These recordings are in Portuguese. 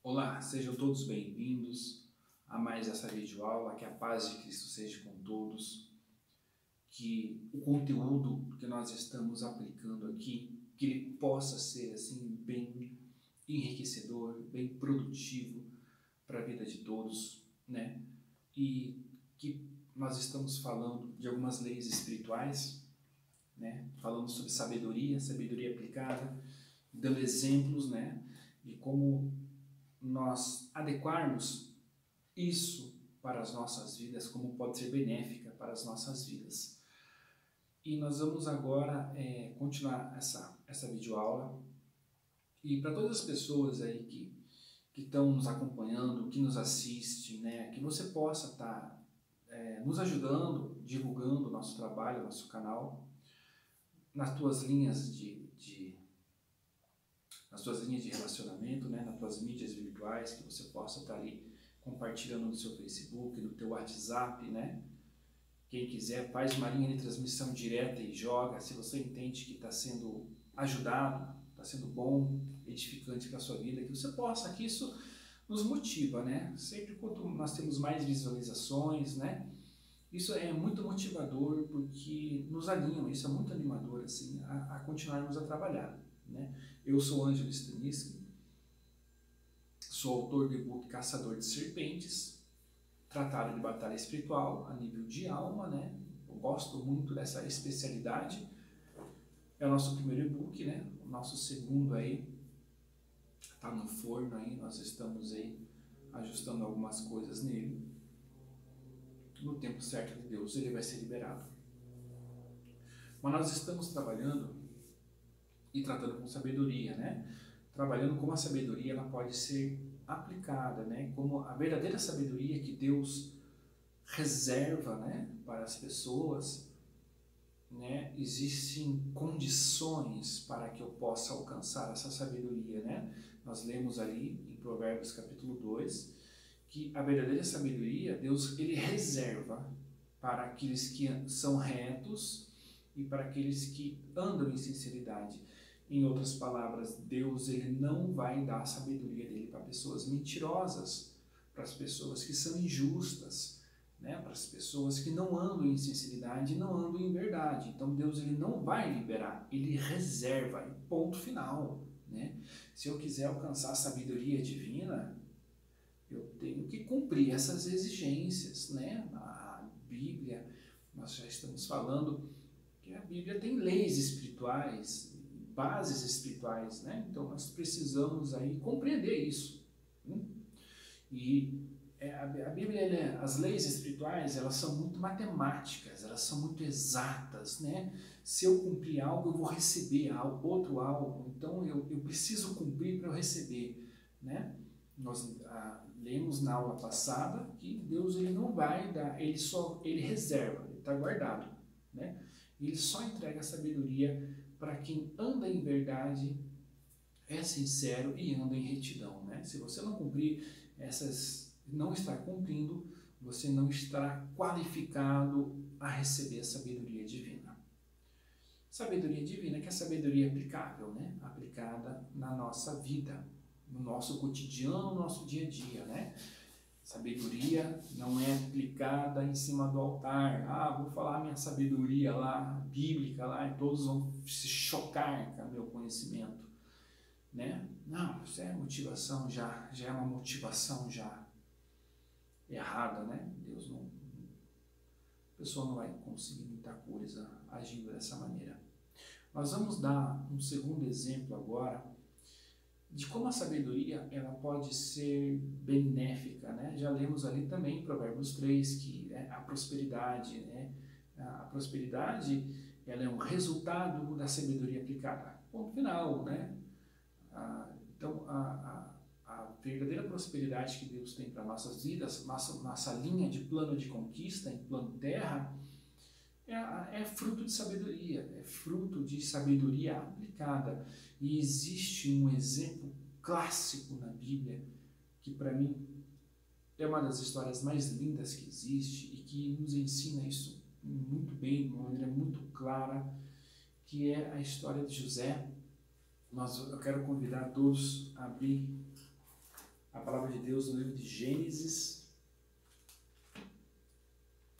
Olá, sejam todos bem-vindos a mais essa videoaula, que a paz de Cristo seja com todos, que o conteúdo que nós estamos aplicando aqui, que ele possa ser assim bem enriquecedor, bem produtivo para a vida de todos, né? E que nós estamos falando de algumas leis espirituais, né? Falando sobre sabedoria aplicada, dando exemplos, né? De como nós adequarmos isso para as nossas vidas, como pode ser benéfica para as nossas vidas. E nós vamos agora continuar essa videoaula. E para todas as pessoas aí que estão nos acompanhando, que nos assistem, né, que você possa estar nos ajudando, divulgando o nosso trabalho, o nosso canal, nas tuas linhas nas tuas linhas de relacionamento, né, nas tuas mídias virtuais, que você possa estar ali compartilhando no seu Facebook, no teu WhatsApp, né? Quem quiser, faz uma linha de transmissão direta e joga. Se você entende que está sendo ajudado, está sendo bom, edificante para a sua vida, que você possa, que isso nos motiva, né? Sempre quanto nós temos mais visualizações, né? Isso é muito motivador, porque nos alinham, isso é muito animador, assim, a continuarmos a trabalhar, né? Eu sou Ângelo Staniski, sou autor do e-book Caçador de Serpentes, tratado de batalha espiritual a nível de alma, né? Eu gosto muito dessa especialidade. É o nosso primeiro e-book, né? O nosso segundo aí está no forno aí, nós estamos aí ajustando algumas coisas nele. No tempo certo de Deus ele vai ser liberado. Mas nós estamos trabalhando e tratando com sabedoria, né? Trabalhando como a sabedoria ela pode ser aplicada, né? Como a verdadeira sabedoria que Deus reserva, né, para as pessoas, né? Existem condições para que eu possa alcançar essa sabedoria, né? Nós lemos ali em Provérbios capítulo 2 que a verdadeira sabedoria Deus ele reserva para aqueles que são retos e para aqueles que andam em sinceridade. Em outras palavras, Deus ele não vai dar a sabedoria dele para pessoas mentirosas, para as pessoas que são injustas, né? Para as pessoas que não andam em sinceridade e não andam em verdade. Então Deus ele não vai liberar, ele reserva, ponto final, né? Se eu quiser alcançar a sabedoria divina, eu tenho que cumprir essas exigências, né? A Bíblia, nós já estamos falando que a Bíblia tem leis espirituais, bases espirituais, né? Então nós precisamos aí compreender isso. E a Bíblia, as leis espirituais, elas são muito matemáticas, elas são muito exatas, né? Se eu cumprir algo, eu vou receber algo, outro algo, então eu preciso cumprir para eu receber, né? Nós lemos na aula passada que Deus ele não vai dar, ele reserva, ele está guardado, né? Ele só entrega a sabedoria para quem anda em verdade, é sincero e anda em retidão, né? Se você não cumprir não estar cumprindo, você não estará qualificado a receber a sabedoria divina. Sabedoria divina que é a sabedoria aplicável, né? Aplicada na nossa vida, no nosso cotidiano, no nosso dia a dia, né? Sabedoria não é aplicada em cima do altar. Vou falar minha sabedoria lá, bíblica lá, e todos vão se chocar com o meu conhecimento, né? Não, isso é motivação já é uma motivação já errada, né? Deus não, a pessoa não vai conseguir muita coisa agindo dessa maneira. Nós vamos dar um segundo exemplo agora de como a sabedoria ela pode ser benéfica, né? Já lemos ali também em Provérbios 3 que a prosperidade, né? A prosperidade ela é um resultado da sabedoria aplicada. Ponto final, né? Então a verdadeira prosperidade que Deus tem para nossas vidas, nossa linha de plano de conquista em plano terra, é fruto de sabedoria, é fruto de sabedoria aplicada. E existe um exemplo clássico na Bíblia, que para mim é uma das histórias mais lindas que existe e que nos ensina isso muito bem, de uma maneira muito clara, que é a história de José. Eu quero convidar todos a abrir a palavra de Deus no livro de Gênesis,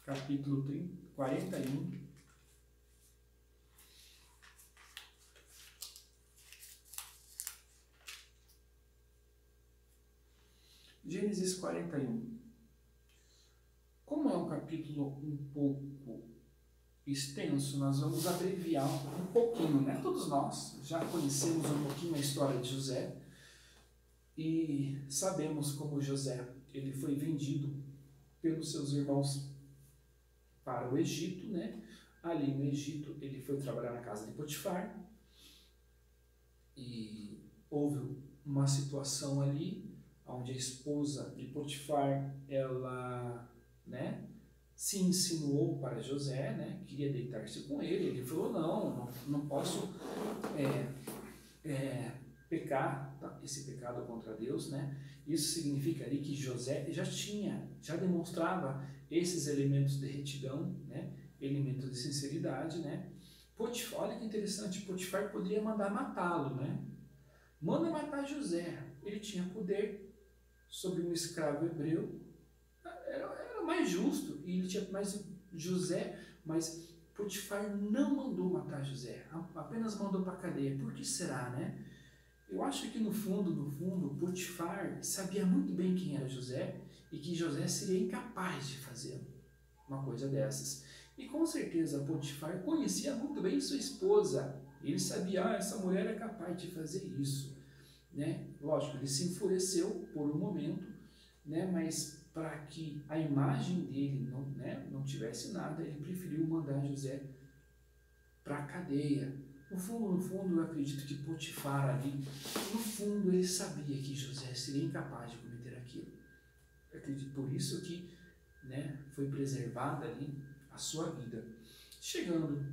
capítulo 41. Gênesis 41. Como é um capítulo um pouco extenso, nós vamos abreviar um pouquinho, né? Todos nós já conhecemos um pouquinho a história de José e sabemos como José ele foi vendido pelos seus irmãos para o Egito, né? Ali no Egito ele foi trabalhar na casa de Potifar e houve uma situação ali onde a esposa de Potifar, ela, né, se insinuou para José, né, queria deitar-se com ele. Ele falou, não posso pecar esse pecado contra Deus, né? Isso significaria que José já demonstrava esses elementos de retidão, né, elementos de sinceridade, né? Potifar, olha que interessante, Potifar poderia mandar matá-lo, né? Manda matar José, ele tinha poder sobre um escravo hebreu, era mais justo, e ele tinha mais José, mas Potifar não mandou matar José, apenas mandou para a cadeia. Por que será, né? Eu acho que no fundo, Potifar sabia muito bem quem era José e que José seria incapaz de fazer uma coisa dessas. E com certeza Potifar conhecia muito bem sua esposa, ele sabia, essa mulher é capaz de fazer isso, né? Lógico, ele se enfureceu por um momento, né? Mas para que a imagem dele não tivesse nada, ele preferiu mandar José para a cadeia. No fundo, eu acredito que Potifar ali, no fundo, ele sabia que José seria incapaz de cometer aquilo. Eu acredito por isso que, né, foi preservada ali a sua vida. Chegando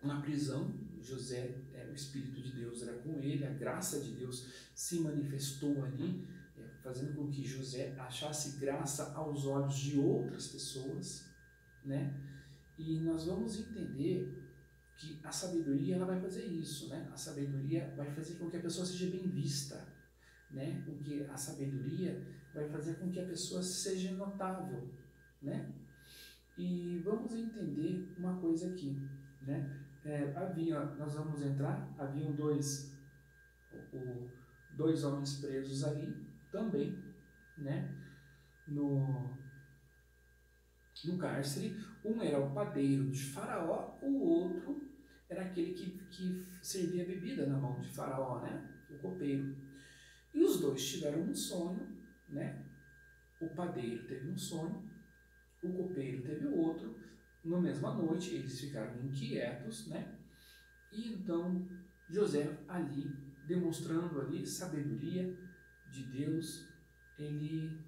na prisão, José, o Espírito de Deus era com ele, a graça de Deus se manifestou ali, fazendo com que José achasse graça aos olhos de outras pessoas, né? E nós vamos entender que a sabedoria ela vai fazer isso, né? A sabedoria vai fazer com que a pessoa seja bem vista, né? Porque a sabedoria vai fazer com que a pessoa seja notável, né? E vamos entender uma coisa aqui, né? Haviam dois homens presos ali também, né? No cárcere. Um era o padeiro de Faraó, o outro era aquele que servia bebida na mão de Faraó, né? O copeiro. E os dois tiveram um sonho, né? O padeiro teve um sonho, o copeiro teve o outro. Na mesma noite eles ficaram inquietos, né? E então José ali, demonstrando ali sabedoria de Deus, ele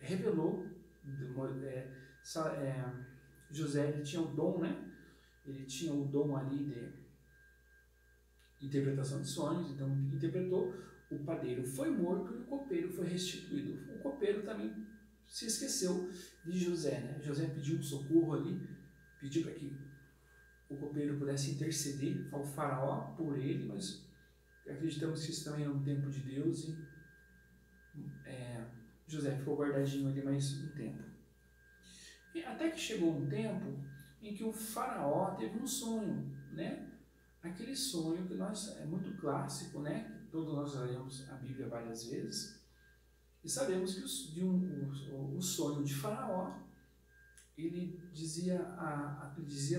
revelou, José ele tinha o dom, né? Ele tinha o dom ali de interpretação de sonhos, então interpretou. O padeiro foi morto e o copeiro foi restituído. O copeiro também se esqueceu de José, né? José pediu um socorro ali, pediu para que o copeiro pudesse interceder ao Faraó por ele, mas acreditamos que isso também é um tempo de Deus e José ficou guardadinho ali mais um tempo. E até que chegou um tempo em que o Faraó teve um sonho, né? Aquele sonho que é muito clássico, né? Todos nós já lemos a Bíblia várias vezes e sabemos que o sonho de Faraó, ele dizia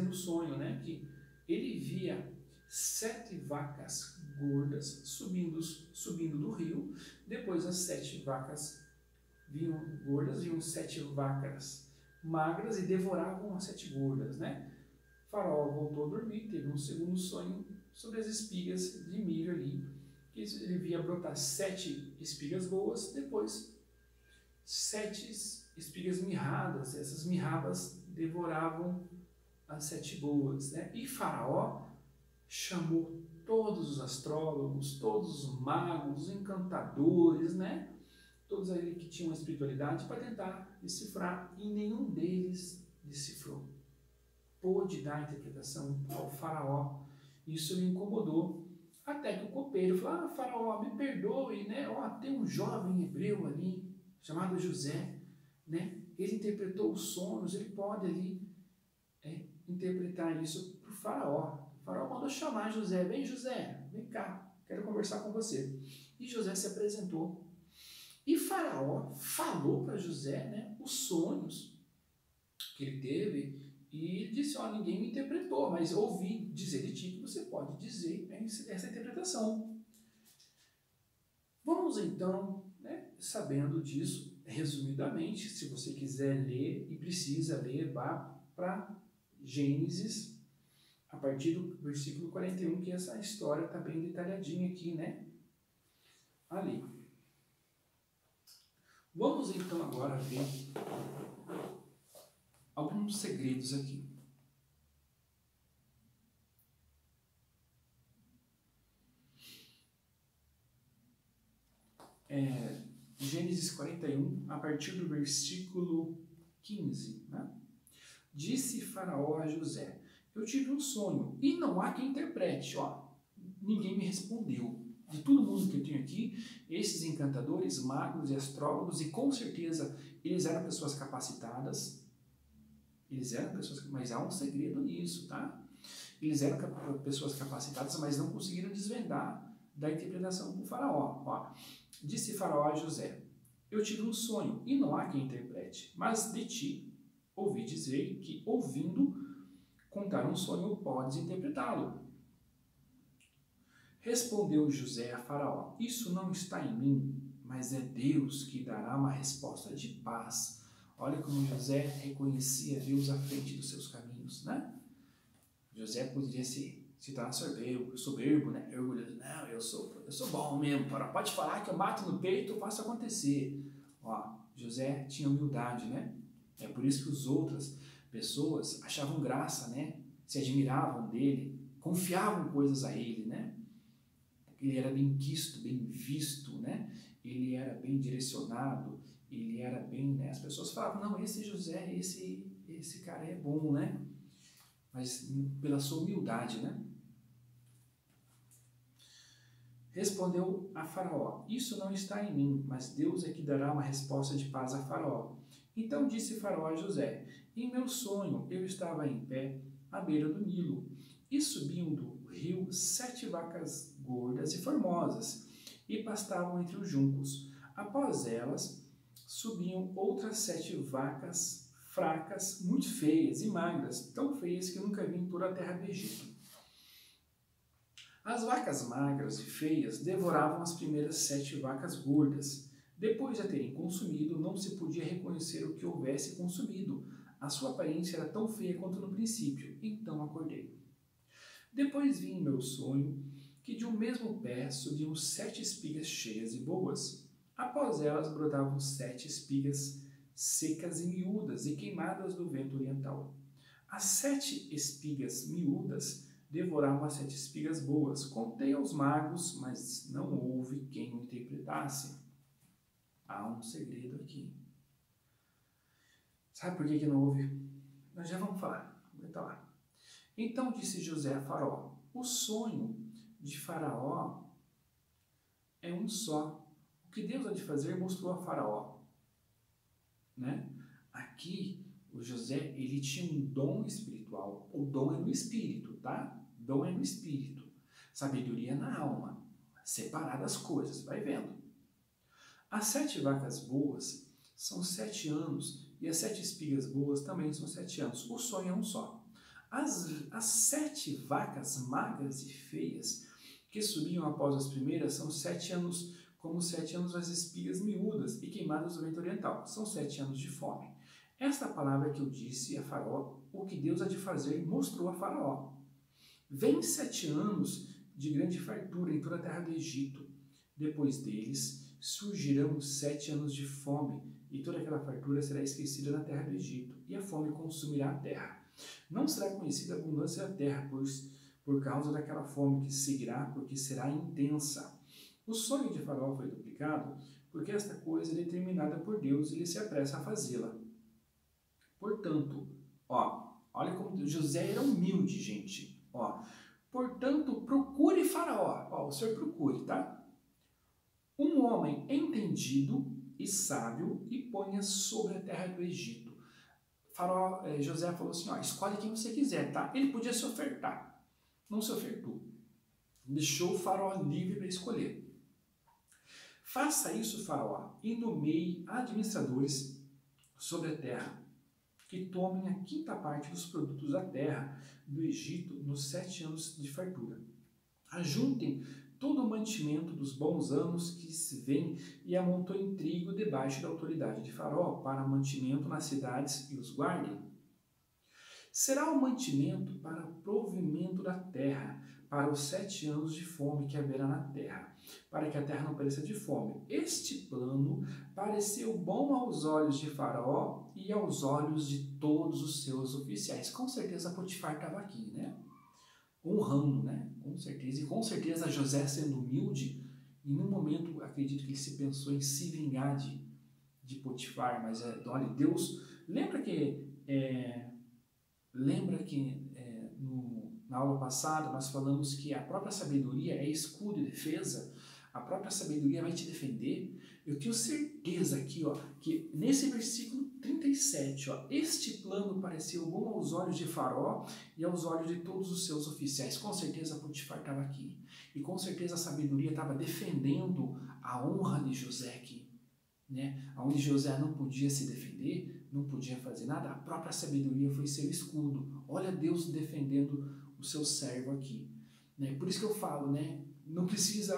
no sonho, né? Que ele via 7 vacas gordas subindo do rio. Depois as 7 vacas vinham gordas, vinham 7 vacas magras e devoravam as 7 gordas, né? Faraó voltou a dormir, teve um segundo sonho sobre as espigas de milho ali, que ele via brotar 7 espigas boas, depois 7 espigas mirradas, essas mirradas devoravam as 7 boas, né? E Faraó chamou todos os astrólogos, todos os magos, os encantadores, né? Todos ali que tinham espiritualidade para tentar decifrar, e nenhum deles decifrou. Pôde dar interpretação ao Faraó. Isso lhe incomodou. Até que o copeiro falou, faraó, me perdoe, né? Ó, tem um jovem hebreu ali, chamado José, né? Ele interpretou os sonhos, ele pode ali interpretar isso para o faraó. O faraó mandou chamar José, vem José, vem cá, quero conversar com você. E José se apresentou. E faraó falou para José, né, os sonhos que ele teve, e ele disse, ninguém me interpretou, mas ouvi dizer de ti que você pode dizer essa interpretação. Vamos então, né, sabendo disso, resumidamente, se você quiser ler e precisa ler, vá para Gênesis, a partir do versículo 41, que essa história está bem detalhadinha aqui, né? Ali. Vamos então agora ver alguns segredos aqui. Gênesis 41, a partir do versículo 15, né? Disse Faraó a José, eu tive um sonho e não há quem interprete. Ninguém me respondeu. De todo mundo que eu tenho aqui, esses encantadores, magos e astrólogos, e com certeza eles eram pessoas capacitadas, mas há um segredo nisso, tá? Eles eram pessoas capacitadas, mas não conseguiram desvendar da interpretação do faraó. Disse Faraó a José, eu tive um sonho e não há quem interprete, mas de ti ouvi dizer que, ouvindo contar um sonho, podes interpretá-lo. Respondeu José a Faraó, isso não está em mim, mas é Deus que dará uma resposta de paz. Olha como José reconhecia Deus à frente dos seus caminhos, né? José poderia se tornar soberbo, né? Orgulhoso. Não, eu sou bom mesmo, pode falar que eu bato no peito, eu faço acontecer. José tinha humildade, né? É por isso que as outras pessoas achavam graça, né? Se admiravam dele, confiavam coisas a ele, né? Ele era bem quisto, bem visto, né? Ele era bem direcionado, ele era bem, né? As pessoas falavam, não, esse José, esse cara é bom, né? Mas pela sua humildade, né? Respondeu a Faraó, isso não está em mim, mas Deus é que dará uma resposta de paz a Faraó. Então disse Faraó a José, em meu sonho eu estava em pé à beira do Nilo, e subiam do rio 7 vacas gordas e formosas, e pastavam entre os juncos. Após elas, subiam outras 7 vacas fracas, muito feias e magras, tão feias que nunca vi em toda a terra do Egito. As vacas magras e feias devoravam as primeiras 7 vacas gordas. Depois de a terem consumido, não se podia reconhecer o que houvesse consumido. A sua aparência era tão feia quanto no princípio. Então acordei. Depois vi em meu sonho que de um mesmo pé subiam 7 espigas cheias e boas. Após elas brotavam 7 espigas secas e miúdas e queimadas do vento oriental. As 7 espigas miúdas devoravam as 7 espigas boas. Contei aos magos, mas não houve quem o interpretasse. Há um segredo aqui. Sabe por que não houve? Nós já vamos falar. Aguenta lá. Então disse José a Faraó, o sonho de Faraó é um só. O que Deus há de fazer mostrou a Faraó. Né? Aqui, o José, ele tinha um dom espiritual. O dom é no espírito, tá? Dom é no espírito. Sabedoria na alma. Separar das coisas, vai vendo. As 7 vacas boas são 7 anos e as 7 espigas boas também são 7 anos. O sonho é um só. As 7 vacas magras e feias que subiam após as primeiras são 7 anos, como 7 anos as espigas miúdas e queimadas do vento oriental. São 7 anos de fome. Esta palavra que eu disse a Faraó, o que Deus há de fazer, mostrou a Faraó. Vem 7 anos de grande fartura em toda a terra do Egito. Depois deles surgirão 7 anos de fome, e toda aquela fartura será esquecida na terra do Egito, e a fome consumirá a terra. Não será conhecida a abundância da terra, pois por causa daquela fome que seguirá, porque será intensa. O sonho de Faraó foi duplicado, porque esta coisa é determinada por Deus e ele se apressa a fazê-la. Portanto, olha como José era humilde, gente. Portanto, procure Faraó. Ó, o senhor procure, tá? Um homem entendido e sábio e ponha sobre a terra do Egito. Faraó, José falou assim, ó, escolhe quem você quiser, tá? Ele podia se ofertar, não se ofertou. Deixou o Faraó livre para escolher. Faça isso, Faraó, e nomeie administradores sobre a terra, que tomem a quinta parte dos produtos da terra do Egito nos 7 anos de fartura. Ajuntem todo o mantimento dos bons anos que se vêm e amontoem trigo debaixo da autoridade de Faraó para mantimento nas cidades e os guardem. Será o mantimento para o provimento da terra, para os 7 anos de fome que haverá na terra, para que a terra não pereça de fome. Este plano pareceu bom aos olhos de Faraó e aos olhos de todos os seus oficiais. Com certeza Potifar estava aqui, né? Honrando, né? Com certeza. E com certeza José, sendo humilde, em nenhum momento acredito que ele se pensou em se vingar de Potifar, mas olha, Deus, lembra que na aula passada nós falamos que a própria sabedoria é escudo e defesa, a própria sabedoria vai te defender. Eu tenho certeza aqui, ó, que nesse versículo 37, ó, este plano pareceu bom aos olhos de Faraó e aos olhos de todos os seus oficiais. Com certeza Potifar estava aqui. E com certeza a sabedoria estava defendendo a honra de José aqui, né? Onde José não podia se defender, não podia fazer nada, a própria sabedoria foi seu escudo. Olha Deus defendendo o seu servo aqui, né? Por isso que eu falo, né? Não precisa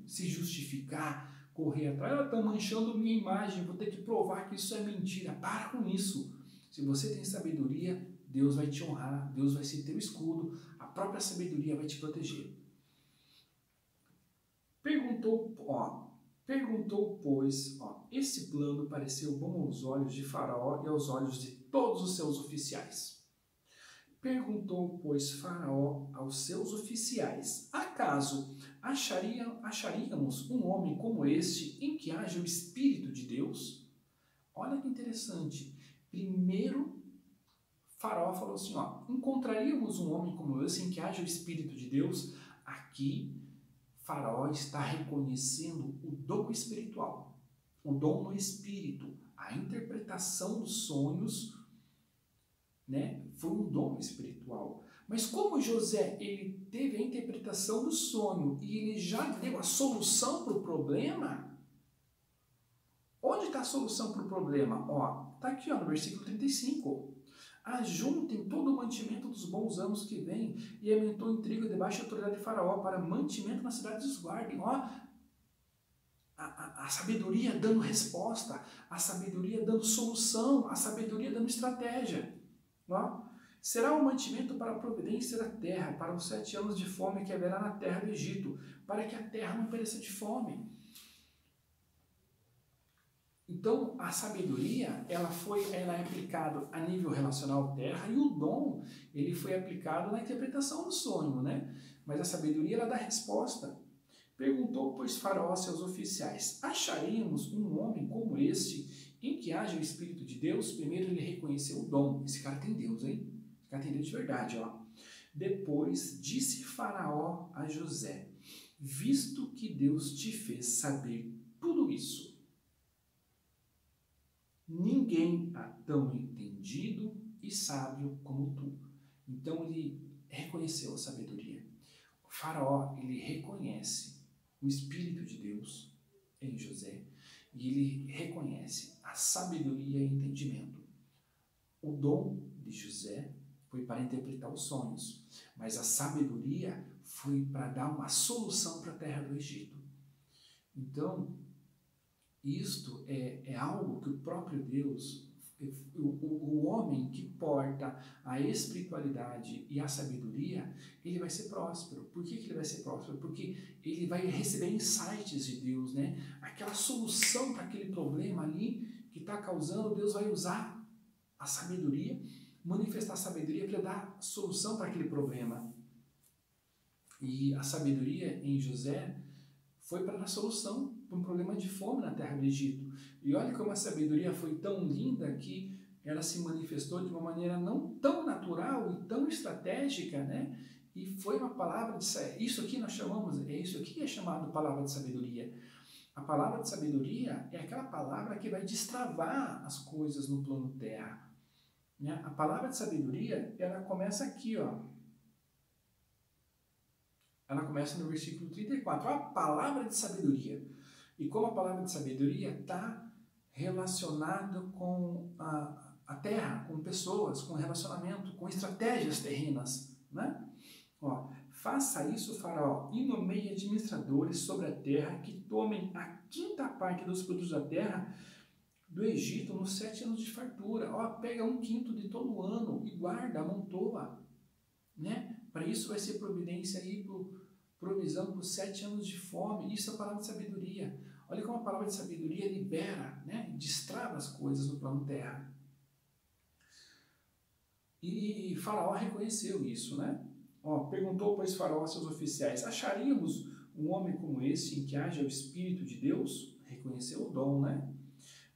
se justificar, correr atrás, estão manchando minha imagem, vou ter que provar que isso é mentira. Para com isso. Se você tem sabedoria, Deus vai te honrar, Deus vai ser teu escudo, a própria sabedoria vai te proteger. Perguntou, pois, esse plano pareceu bom aos olhos de Faraó e aos olhos de todos os seus oficiais. Perguntou, pois, Faraó aos seus oficiais, acaso acharíamos um homem como este em que haja o Espírito de Deus? Olha que interessante. Primeiro, Faraó falou assim, encontraríamos um homem como esse em que haja o Espírito de Deus? Aqui, Faraó está reconhecendo o dom espiritual, o dom no espírito, a interpretação dos sonhos, né? Foi um dom espiritual. Mas como José ele teve a interpretação do sonho e ele já deu a solução para o problema, onde está a solução para o problema? Está aqui no versículo 35. Ajuntem todo o mantimento dos bons anos que vêm e aumentou em trigo debaixo da autoridade de Faraó para mantimento nas cidades dos guardem. A sabedoria dando resposta, a sabedoria dando solução, a sabedoria dando estratégia. Será o mantimento para a providência da terra, para os 7 anos de fome que haverá na terra do Egito, para que a terra não pereça de fome. Então, a sabedoria, ela é aplicada a nível relacional terra, e o dom, ele foi aplicado na interpretação do sonho, né? Mas a sabedoria, ela dá resposta. Perguntou, pois, Faraó a seus oficiais, acharíamos um homem como este, em que haja o Espírito de Deus? Primeiro ele reconheceu o dom. Esse cara tem Deus, hein? Esse cara tem Deus de verdade, Depois disse Faraó a José, visto que Deus te fez saber tudo isso, ninguém há tão entendido e sábio como tu. Então ele reconheceu a sabedoria. O Faraó, ele reconhece o Espírito de Deus em José e ele reconhece a sabedoria e entendimento. O dom de José foi para interpretar os sonhos, mas a sabedoria foi para dar uma solução para a terra do Egito. Então, isto é algo que o próprio Deus, o homem que porta a espiritualidade e a sabedoria, ele vai ser próspero. Por que ele vai ser próspero? Porque ele vai receber insights de Deus, né? Aquela solução para aquele problema ali que está causando, Deus vai usar a sabedoria, manifestar a sabedoria para dar solução para aquele problema. E a sabedoria em José foi para dar solução para um problema de fome na terra do Egito. E olha como a sabedoria foi tão linda que ela se manifestou de uma maneira não tão natural e tão estratégica, né? E foi uma palavra de sabedoria. Isso aqui nós chamamos, isso aqui é chamado palavra de sabedoria. A palavra de sabedoria é aquela palavra que vai destravar as coisas no plano terra. Né? A palavra de sabedoria, ela começa aqui, ó. Ela começa no versículo 34. A palavra de sabedoria. E como a palavra de sabedoria está relacionada com a terra, com pessoas, com relacionamento, com estratégias terrenas, né? Ó, faça isso, Faraó, e nomeie administradores sobre a terra que tomem a quinta parte dos produtos da terra do Egito nos 7 anos de fartura. Ó, pega 1/5 de todo o ano e guarda, amontoa, né? Para isso vai ser providência aí, provisão por 7 anos de fome. Isso é a palavra de sabedoria. Olha como a palavra de sabedoria libera, né? Destrava as coisas no plano terra. E Faraó reconheceu isso, né? Ó, perguntou, pois, Faraó a seus oficiais: acharíamos um homem como esse em que haja o Espírito de Deus? Reconheceu o dom, né?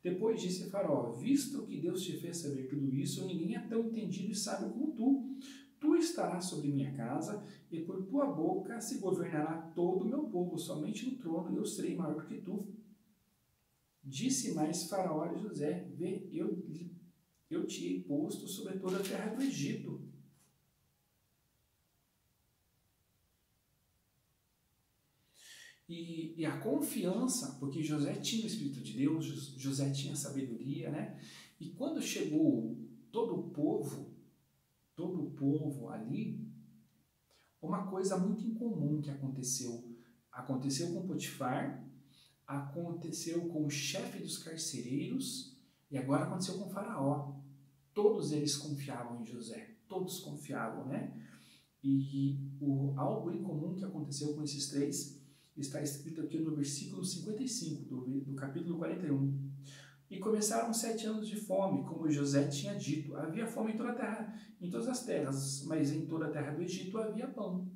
Depois disse Faraó: visto que Deus te fez saber tudo isso, ninguém é tão entendido e sábio como tu. Tu estarás sobre minha casa, e por tua boca se governará todo o meu povo. Somente no trono eu serei maior do que tu. Disse mais Faraó a José: vê, eu te hei posto sobre toda a terra do Egito. E a confiança, porque José tinha o Espírito de Deus, José tinha sabedoria, né? E quando chegou todo o povo ali, uma coisa muito incomum que aconteceu. Aconteceu com Potifar, aconteceu com o chefe dos carcereiros e agora aconteceu com Faraó. Todos eles confiavam em José, todos confiavam, né? E algo incomum que aconteceu com esses três está escrito aqui no versículo 55 do capítulo 41. E começaram 7 anos de fome, como José tinha dito. Havia fome em toda a terra, em todas as terras, mas em toda a terra do Egito havia pão.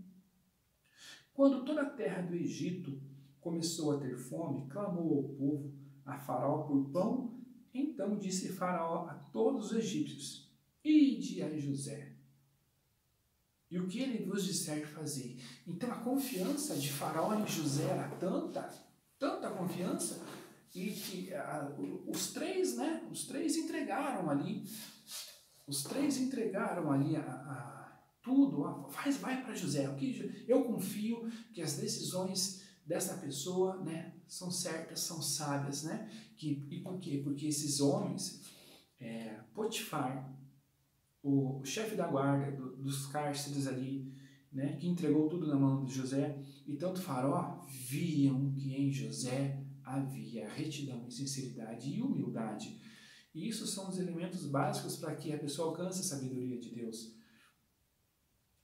Quando toda a terra do Egito começou a ter fome, clamou ao povo, a Faraó por pão. Então disse Faraó a todos os egípcios: ide a José, e o que ele vos disser fazer. Então a confiança de Faraó em José era tanta confiança, e que os três, né? Os três entregaram ali. Tudo. Vai para José. Eu confio que as decisões dessa pessoa, né, são certas, são sábias, né? E por quê? Porque esses homens, Potifar, o chefe da guarda dos cárceres ali, né, que entregou tudo na mão de José, e tanto Faraó viam que em José havia retidão, sinceridade e humildade. E isso são os elementos básicos para que a pessoa alcance a sabedoria de Deus.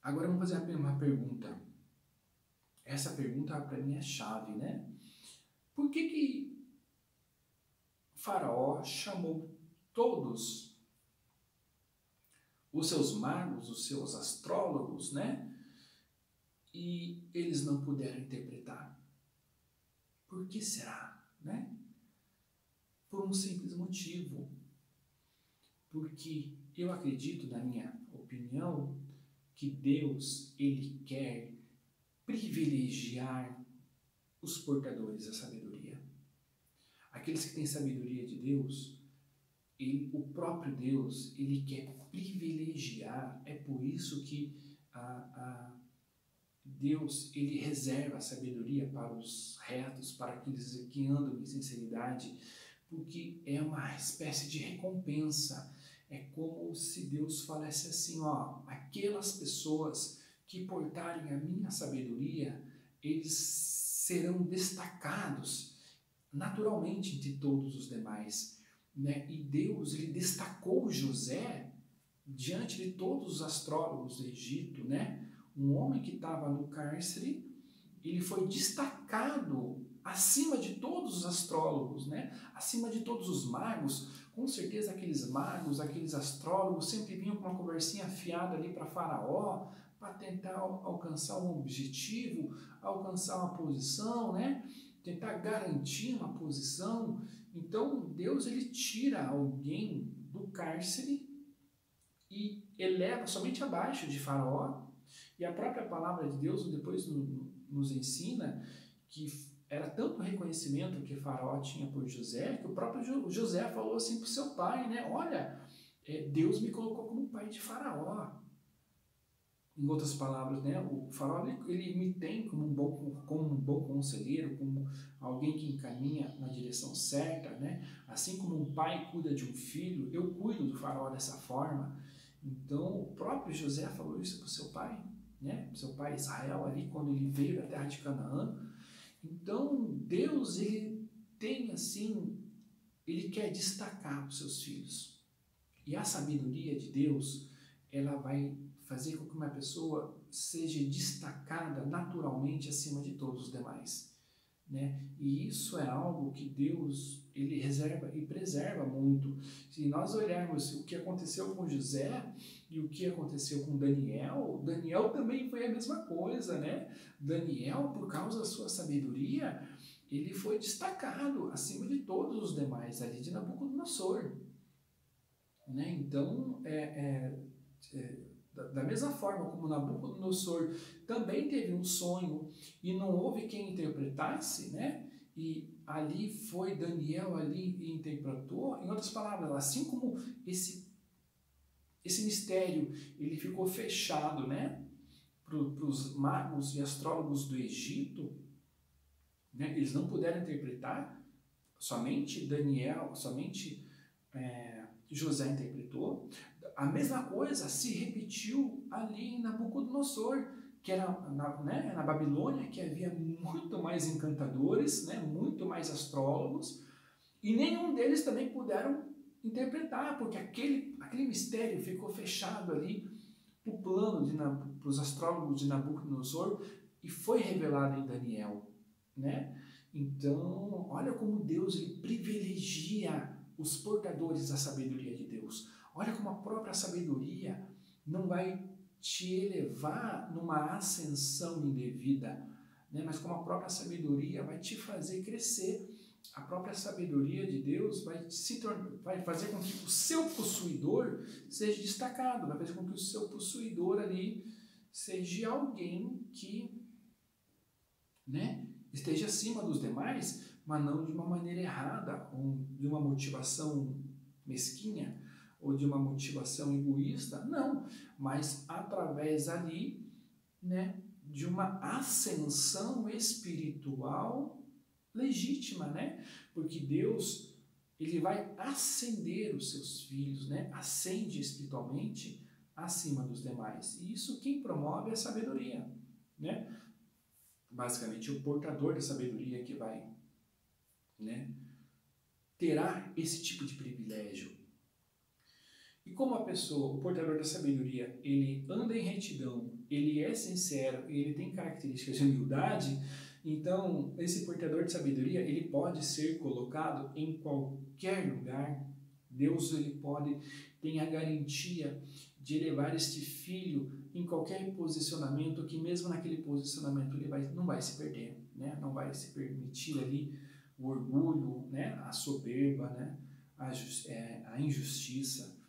Agora vamos fazer uma pergunta. Essa pergunta para mim é chave, né? Por que Faraó chamou todos os seus magos, os seus astrólogos, né? E eles não puderam interpretar? Por que será, né? Por um simples motivo. Porque eu acredito, na minha opinião, que Deus, ele quer privilegiar os portadores da sabedoria. Aqueles que têm sabedoria de Deus, o próprio Deus, ele quer privilegiar. É por isso que Deus, ele reserva a sabedoria para os retos, para aqueles que andam em sinceridade, porque é uma espécie de recompensa. É como se Deus falasse assim, ó, aquelas pessoas que portarem a minha sabedoria, eles serão destacados naturalmente entre todos os demais, né? E Deus, ele destacou José diante de todos os astrólogos do Egito, né? Um homem que estava no cárcere, ele foi destacado acima de todos os astrólogos, né? Acima de todos os magos. Com certeza aqueles magos, aqueles astrólogos sempre vinham com uma conversinha afiada ali para Faraó, para tentar alcançar um objetivo, alcançar uma posição, né? Tentar garantir uma posição. Então Deus, ele tira alguém do cárcere e eleva somente abaixo de Faraó, E a própria palavra de Deus depois nos ensina que era tanto o reconhecimento que Faraó tinha por José, que o próprio José falou assim para o seu pai, né? Olha, Deus me colocou como pai de Faraó. Em outras palavras, né? O Faraó ele me tem como um bom conselheiro, como alguém que encaminha na direção certa, né? Assim como um pai cuida de um filho, eu cuido do Faraó dessa forma. Então, o próprio José falou isso para o seu pai, né? Seu pai Israel ali, quando ele veio da terra de Canaã. Então, Deus, ele tem assim, ele quer destacar os seus filhos. E a sabedoria de Deus, ela vai fazer com que uma pessoa seja destacada naturalmente acima de todos os demais, né? E isso é algo que Deus, ele reserva e preserva muito. Se nós olharmos o que aconteceu com José e o que aconteceu com Daniel, Daniel também foi a mesma coisa, né? Daniel, por causa da sua sabedoria, ele foi destacado acima de todos os demais ali de Nabucodonosor, né? Então, da mesma forma como Nabucodonosor também teve um sonho e não houve quem interpretasse, né? E ali foi Daniel ali e interpretou. Em outras palavras, assim como esse mistério ele ficou fechado, né? Para os magos e astrólogos do Egito, né? Eles não puderam interpretar. Somente Daniel, somente José interpretou. A mesma coisa se repetiu ali em Nabucodonosor, que era na Babilônia, que havia muito mais encantadores, né, muito mais astrólogos, e nenhum deles também puderam interpretar, porque aquele mistério ficou fechado ali para o plano, para os astrólogos de Nabucodonosor, e foi revelado em Daniel, né? Então, olha como Deus ele privilegia os portadores da sabedoria de Deus. Olha como a própria sabedoria não vai te elevar numa ascensão indevida, né? Mas como a própria sabedoria vai te fazer crescer. A própria sabedoria de Deus vai fazer com que o seu possuidor seja destacado, vai fazer com que o seu possuidor ali seja alguém que, né, esteja acima dos demais, mas não de uma maneira errada, ou de uma motivação mesquinha, ou de uma motivação egoísta, não, mas através ali, né, de uma ascensão espiritual legítima, né? Porque Deus, ele vai ascender os seus filhos, né? Ascende espiritualmente acima dos demais. E isso quem promove é a sabedoria, né? Basicamente, o portador da sabedoria que vai, né, terá esse tipo de privilégio. E como a pessoa, o portador da sabedoria, ele anda em retidão, ele é sincero e ele tem características de humildade, então esse portador de sabedoria, ele pode ser colocado em qualquer lugar. Deus, ele tem a garantia de elevar este filho em qualquer posicionamento, que mesmo naquele posicionamento ele não vai se perder, né? Não vai se permitir ali o orgulho, né? A soberba, né? A injustiça.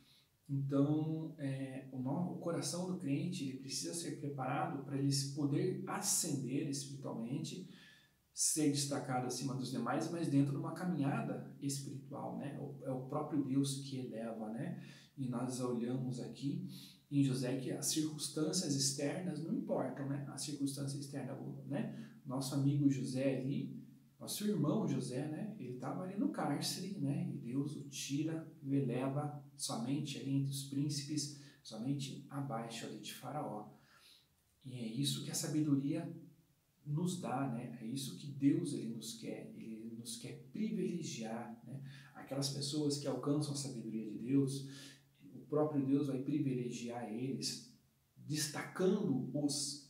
Então, o coração do crente ele precisa ser preparado para ele poder ascender espiritualmente, ser destacado acima dos demais, mas dentro de uma caminhada espiritual, né? É o próprio Deus que eleva, né? E nós olhamos aqui em José que as circunstâncias externas não importam, né? A circunstância externa, né? Nosso amigo José ali, nosso irmão José, né? Ele estava ali no cárcere, né? E Deus o tira e o eleva somente ali entre os príncipes, somente abaixo ali de Faraó. E é isso que a sabedoria nos dá, né? É isso que Deus ele nos quer privilegiar, né? Aquelas pessoas que alcançam a sabedoria de Deus, o próprio Deus vai privilegiar eles, destacando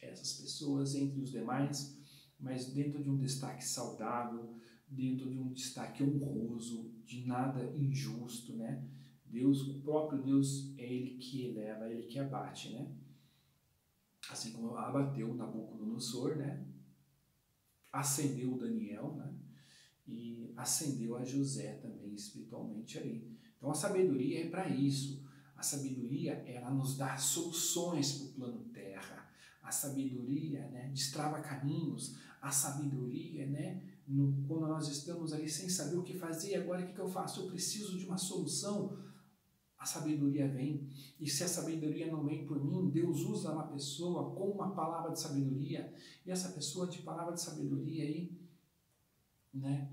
essas pessoas entre os demais, mas dentro de um destaque saudável, dentro de um destaque honroso, de nada injusto, né? Deus, o próprio Deus, é Ele que eleva, é Ele que abate, né? Assim como abateu Nabucodonosor, né? Ascendeu Daniel, né? E ascendeu a José também espiritualmente ali. Então a sabedoria é para isso. A sabedoria, ela nos dá soluções para o plano terra. A sabedoria, né, destrava caminhos. A sabedoria, né, quando nós estamos ali sem saber o que fazer, agora o que eu faço? Eu preciso de uma solução. A sabedoria vem. E se a sabedoria não vem por mim, Deus usa uma pessoa com uma palavra de sabedoria. E essa pessoa de palavra de sabedoria aí, né,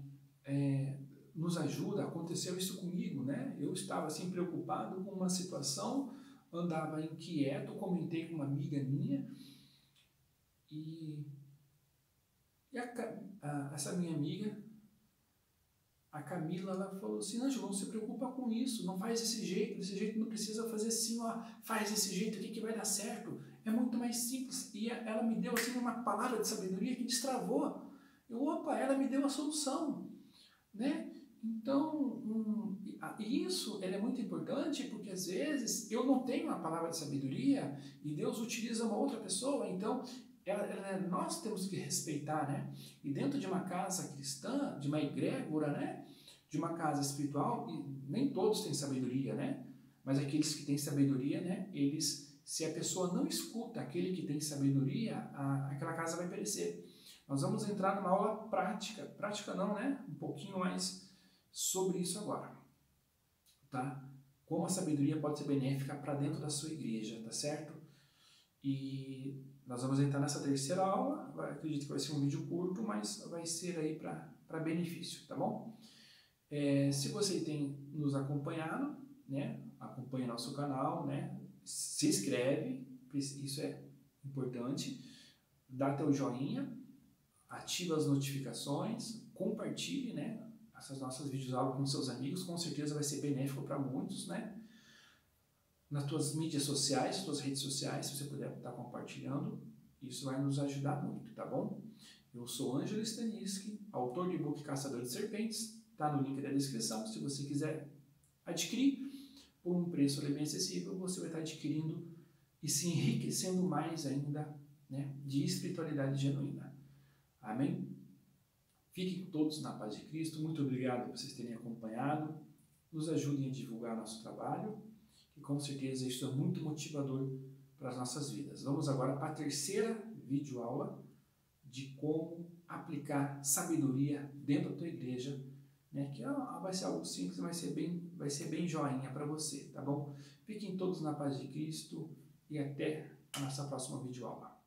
nos ajuda. Aconteceu isso comigo, né? Eu estava assim preocupado com uma situação, andava inquieto, comentei com uma amiga minha e essa minha amiga, a Camila, ela falou assim: Ângelo, não se preocupa com isso, não faz desse jeito não precisa fazer assim, ó, faz desse jeito aqui que vai dar certo, é muito mais simples. E ela me deu assim uma palavra de sabedoria que destravou. Ela me deu a solução, né? Então, isso é muito importante, porque às vezes eu não tenho a palavra de sabedoria e Deus utiliza uma outra pessoa, então nós temos que respeitar, né? E dentro de uma casa cristã, de uma egrégora, né? De uma casa espiritual, e nem todos têm sabedoria, né? Mas aqueles que têm sabedoria, né? Se a pessoa não escuta aquele que tem sabedoria, aquela casa vai perecer. Nós vamos entrar numa aula prática não, né? Um pouquinho mais sobre isso agora, tá? Como a sabedoria pode ser benéfica para dentro da sua igreja, tá certo? E nós vamos entrar nessa terceira aula, acredito que vai ser um vídeo curto, mas vai ser aí para benefício, tá bom? Se você tem nos acompanhado, né? Acompanha nosso canal, né? Se inscreve, isso é importante, dá teu joinha, ativa as notificações, compartilhe, né, essas nossas videoaulas com seus amigos, com certeza vai ser benéfico para muitos, né? Nas tuas mídias sociais, suas redes sociais, se você puder estar compartilhando, isso vai nos ajudar muito, tá bom? Eu sou Ângelo Staniski, autor do e-book Caçador de Serpentes, tá no link da descrição. Se você quiser adquirir por um preço bem acessível, você vai estar adquirindo e se enriquecendo mais ainda, né, de espiritualidade genuína. Amém? Fiquem todos na paz de Cristo. Muito obrigado por vocês terem acompanhado. Nos ajudem a divulgar nosso trabalho, que com certeza isso é muito motivador para as nossas vidas. Vamos agora para a terceira videoaula de como aplicar sabedoria dentro da tua igreja, né? Que vai ser algo simples, vai ser bem joinha para você, tá bom? Fiquem todos na paz de Cristo e até a nossa próxima videoaula.